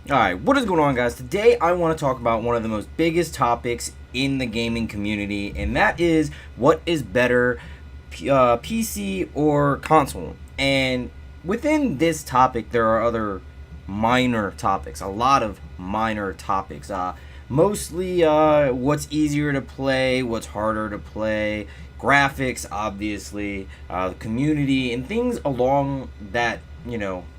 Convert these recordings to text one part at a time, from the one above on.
Alright, what is going on, guys? Today I want to talk about one of the most biggest topics in the gaming community, and that is what is better, PC or console. And within this topic, there are other minor topics, a lot of minor topics. Mostly what's easier to play, what's harder to play, graphics, obviously, the community, and things along that,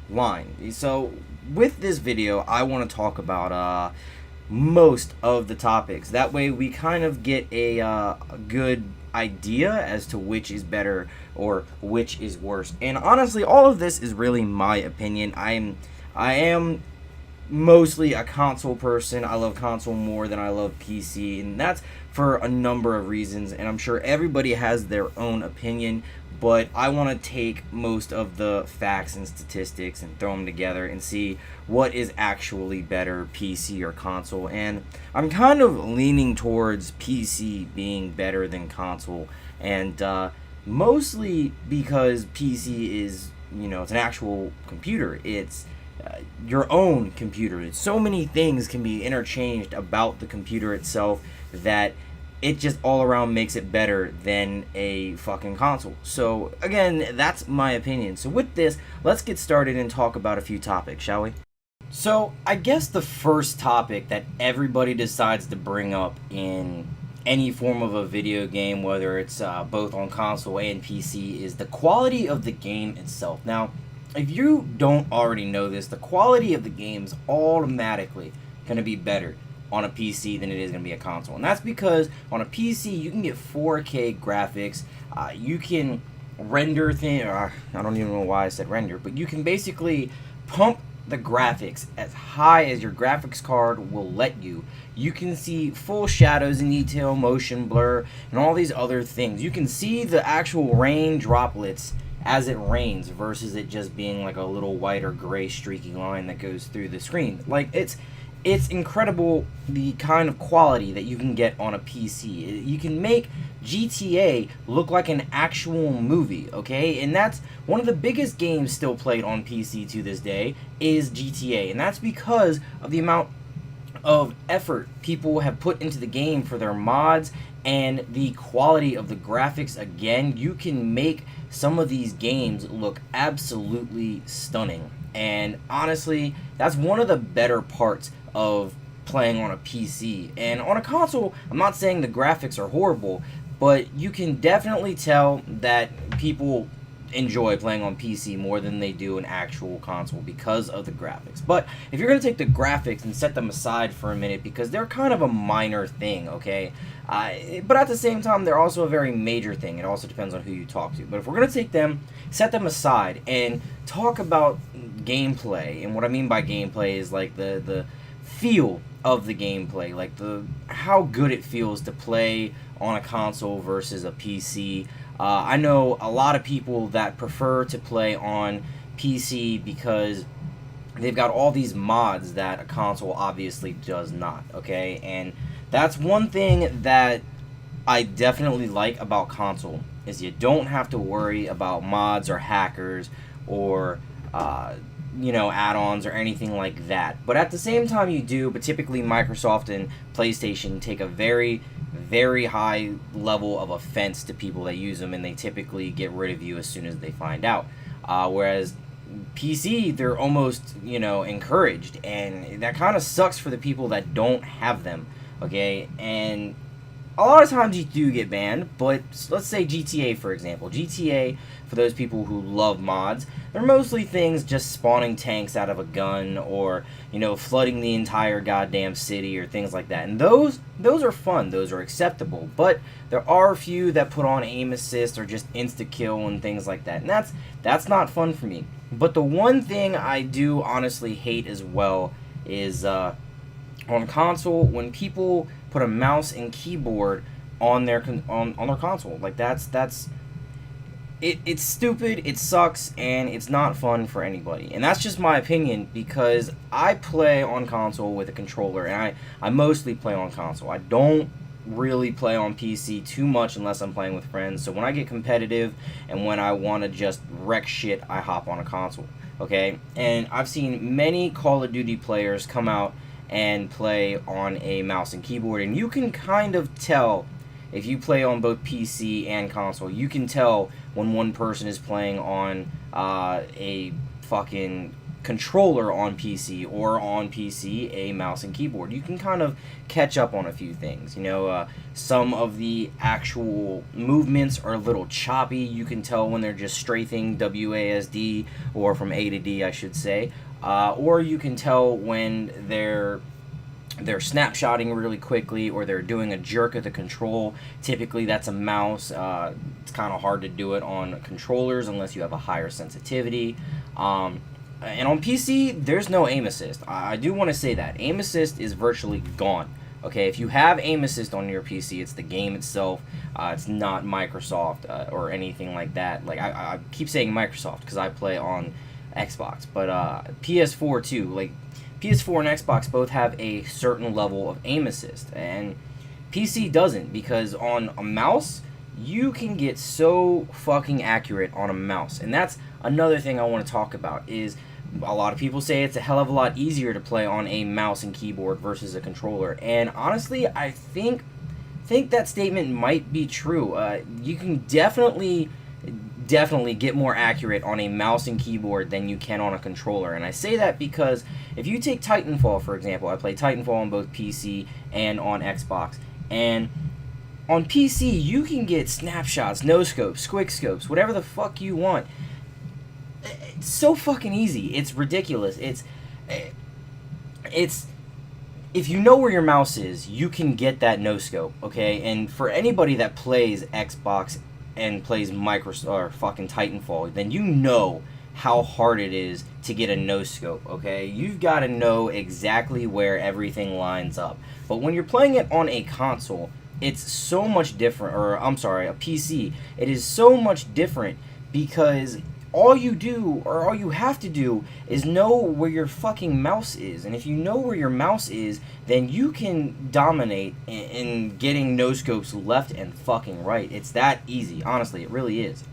line. So with this video, I want to talk about most of the topics. That way, we kind of get a good idea as to which is better or which is worse. And honestly, all of this is really my opinion. I am mostly a console person. I love console more than I love PC, and that's for a number of reasons. And I'm sure everybody has their own opinion, but I want to take most of the facts and statistics and throw them together and see what is actually better, PC or console. And I'm kind of leaning towards PC being better than console, and mostly because PC is, it's an actual computer. It's your own computer. So many things can be interchanged about the computer itself that it just all around makes it better than a fucking console. So again, that's my opinion. So with this, let's get started and talk about a few topics, shall we? So I guess the first topic that everybody decides to bring up in any form of a video game, whether it's both on console and PC, is the quality of the game itself. Now, if you don't already know this, the quality of the game is automatically going to be better on a PC than it is going to be a console. And that's because on a PC, you can get 4K graphics. You can render things. I don't even know why I said render, but you can basically pump the graphics as high as your graphics card will let you. You can see full shadows and detail, motion blur, and all these other things. You can see the actual rain droplets as it rains versus it just being like a little white or gray streaky line that goes through the screen. Like it's incredible the kind of quality that you can get on a PC. You can make GTA look like an actual movie, okay? And that's one of the biggest games still played on PC to this day is GTA. And that's because of the amount of effort people have put into the game for their mods and the quality of the graphics. Again, you can make some of these games look absolutely stunning. And honestly, that's one of the better parts of playing on a PC. And on a console, I'm not saying the graphics are horrible, but you can definitely tell that people enjoy playing on PC more than they do an actual console because of the graphics. But if you're going to take the graphics and set them aside for a minute, because they're kind of a minor thing, okay? But at the same time, they're also a very major thing. It also depends on who you talk to. But if we're going to take them, set them aside, and talk about gameplay, and what I mean by gameplay is like the feel of the gameplay, like the how good it feels to play on a console versus a PC. I know a lot of people that prefer to play on PC because they've got all these mods that a console obviously does not, okay? And that's one thing that I definitely like about console is you don't have to worry about mods or hackers or add-ons or anything like that. But at the same time you do, but typically Microsoft and PlayStation take a very, very high level of offense to people that use them, and they typically get rid of you as soon as they find out. Whereas PC, they're almost, encouraged, and that kind of sucks for the people that don't have them, okay? And a lot of times you do get banned, but let's say GTA, for example. GTA, for those people who love mods, they're mostly things just spawning tanks out of a gun or, flooding the entire goddamn city or things like that. And those are fun. Those are acceptable. But there are a few that put on aim assist or just insta-kill and things like that. And that's not fun for me. But the one thing I do honestly hate as well is on console when people put a mouse and keyboard on their on their console. Like that's it's stupid, it sucks, and it's not fun for anybody. And that's just my opinion because I play on console with a controller, and I mostly play on console. I don't really play on PC too much unless I'm playing with friends. So when I get competitive and when I want to just wreck shit, I hop on a console. okay? And I've seen many Call of Duty players come out and play on a mouse and keyboard, and you can kind of tell if you play on both PC and console. You can tell when one person is playing on a fucking controller on PC, or on PC a mouse and keyboard. You can kind of catch up on a few things. Some of the actual movements are a little choppy. You can tell when they're just strafing WASD, or from A to D, I should say. Or you can tell when they're snapshotting really quickly, or they're doing a jerk of the control. Typically that's a mouse. It's kind of hard to do it on controllers unless you have a higher sensitivity. And on PC, there's no aim assist. I do want to say that aim assist is virtually gone. Okay, if you have aim assist on your PC, it's the game itself. It's not Microsoft or anything like that. Like I keep saying Microsoft because I play on Xbox, but PS4 too. Like PS4 and Xbox both have a certain level of aim assist, and PC doesn't, because on a mouse you can get so fucking accurate on a mouse. And that's another thing I want to talk about. Is a lot of people say it's a hell of a lot easier to play on a mouse and keyboard versus a controller, and honestly I think that statement might be true. You can definitely get more accurate on a mouse and keyboard than you can on a controller. And I say that because if you take Titanfall, for example, I play Titanfall on both PC and on Xbox, and on PC you can get snapshots, no scopes, quick scopes, whatever the fuck you want. It's so fucking easy. It's ridiculous. It's if you know where your mouse is, you can get that no scope, okay? And for anybody that plays Xbox and plays Microsoft or fucking Titanfall, then you know how hard it is to get a no scope, okay? You've got to know exactly where everything lines up. But when you're playing it on a console, it's so much different, or I'm sorry, a PC. It is so much different because all you have to do is know where your fucking mouse is. And if you know where your mouse is, then you can dominate in getting no scopes left and fucking right. It's that easy. Honestly, it really is.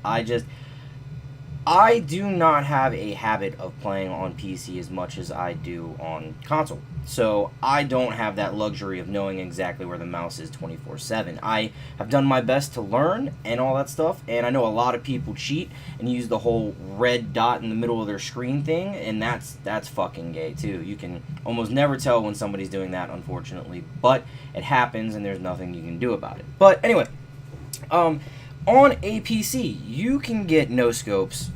I do not have a habit of playing on PC as much as I do on console. So I don't have that luxury of knowing exactly where the mouse is 24/7. I have done my best to learn and all that stuff, and I know a lot of people cheat and use the whole red dot in the middle of their screen thing, and that's fucking gay too. You can almost never tell when somebody's doing that, unfortunately, but it happens and there's nothing you can do about it. But anyway, on a PC, you can get no scopes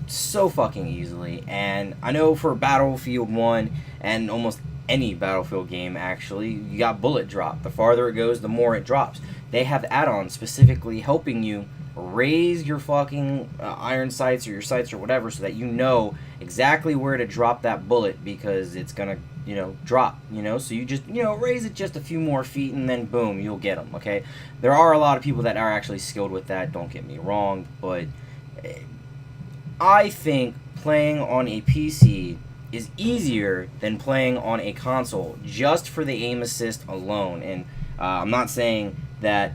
so fucking easily, and I know for Battlefield 1 and almost any Battlefield game, actually, you got bullet drop. The farther it goes, the more it drops. They have add-ons specifically helping you raise your fucking iron sights or your sights or whatever, so that you know exactly where to drop that bullet, because it's gonna drop, so you just raise it just a few more feet and then boom, you'll get them. Okay, there are a lot of people that are actually skilled with that, don't get me wrong, but I think playing on a PC is easier than playing on a console, just for the aim assist alone. And I'm not saying that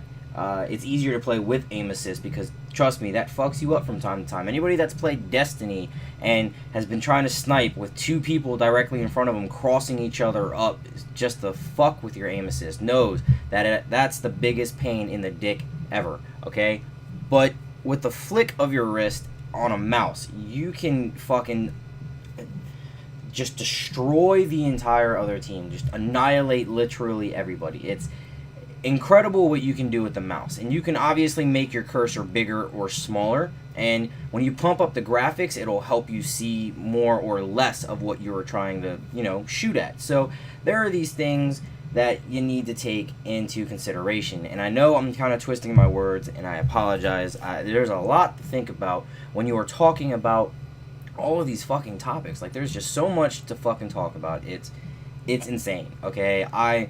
it's easier to play with aim assist, because trust me, that fucks you up from time to time. Anybody that's played Destiny and has been trying to snipe with two people directly in front of them crossing each other up just to fuck with your aim assist knows that that's the biggest pain in the dick ever, okay? But with the flick of your wrist on a mouse, you can fucking just destroy the entire other team, just annihilate literally everybody. It's incredible what you can do with the mouse. And you can obviously make your cursor bigger or smaller, and when you pump up the graphics, it'll help you see more or less of what you're trying to shoot at. So there are these things that you need to take into consideration. And I know I'm kind of twisting my words, and I apologize. There's a lot to think about when you are talking about all of these fucking topics. Like, there's just so much to fucking talk about. It's insane, okay? I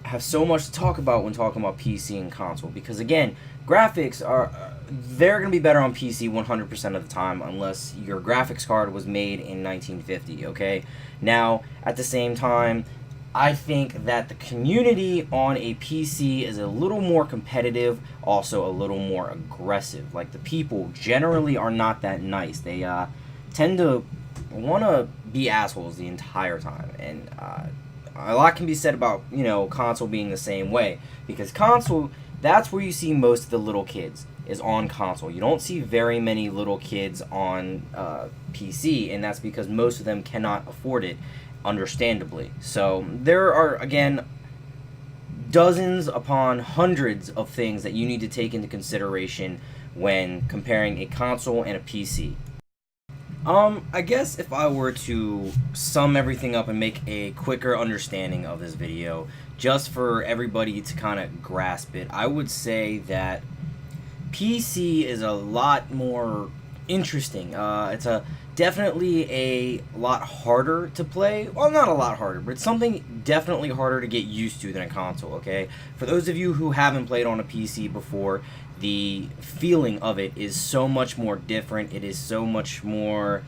have so much to talk about when talking about PC and console, because again, graphics are they're going to be better on PC 100% of the time, unless your graphics card was made in 1950, okay? Now, at the same time, I think that the community on a PC is a little more competitive, also a little more aggressive. Like, the people generally are not that nice. They tend to want to be assholes the entire time. And a lot can be said about, console being the same way, because console, that's where you see most of the little kids, is on console. You don't see very many little kids on PC, and that's because most of them cannot afford it, understandably. So there are, again, dozens upon hundreds of things that you need to take into consideration when comparing a console and a PC. I guess if I were to sum everything up and make a quicker understanding of this video, just for everybody to kind of grasp it, I would say that PC is a lot more interesting. It's definitely a lot harder to play. Well, not a lot harder, but it's something definitely harder to get used to than a console, okay? For those of you who haven't played on a PC before, the feeling of it is so much more different. It is so much more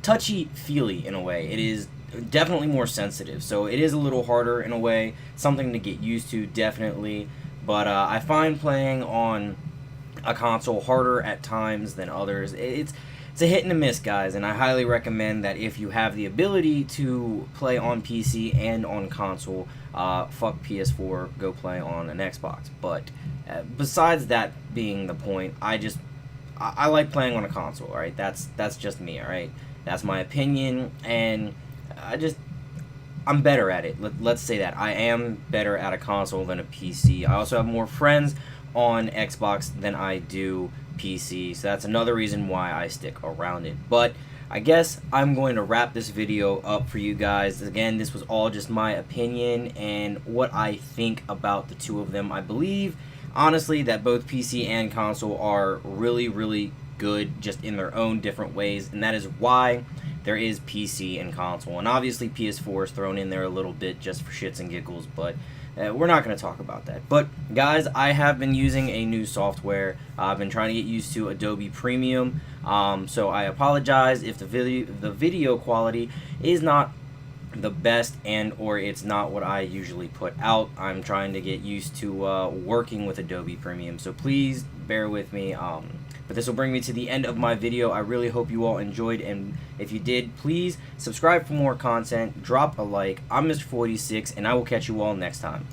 touchy-feely in a way. It is definitely more sensitive, so it is a little harder in a way. Something to get used to, definitely. But I find playing on a console harder at times than others. It's a hit and a miss, guys, and I highly recommend that if you have the ability to play on PC and on console, fuck PS4, go play on an Xbox. But besides that being the point, I like playing on a console, alright? That's just me, alright? That's my opinion, and I'm better at it. Let's say that. I am better at a console than a PC. I also have more friends on Xbox than I do PC, so that's another reason why I stick around it. But I guess I'm going to wrap this video up for you guys. Again, this was all just my opinion and what I think about the two of them. I believe, honestly, that both PC and console are really, really good just in their own different ways, and that is why there is PC and console. And obviously PS4 is thrown in there a little bit just for shits and giggles, but we're not going to talk about that. But guys, I have been using a new software. I've been trying to get used to Adobe Premium, so I apologize if the video quality is not the best and or it's not what I usually put out. I'm trying to get used to working with Adobe Premium, so please bear with me. But this will bring me to the end of my video. I really hope you all enjoyed, and if you did, please subscribe for more content, drop a like. I'm Mr. 46, and I will catch you all next time.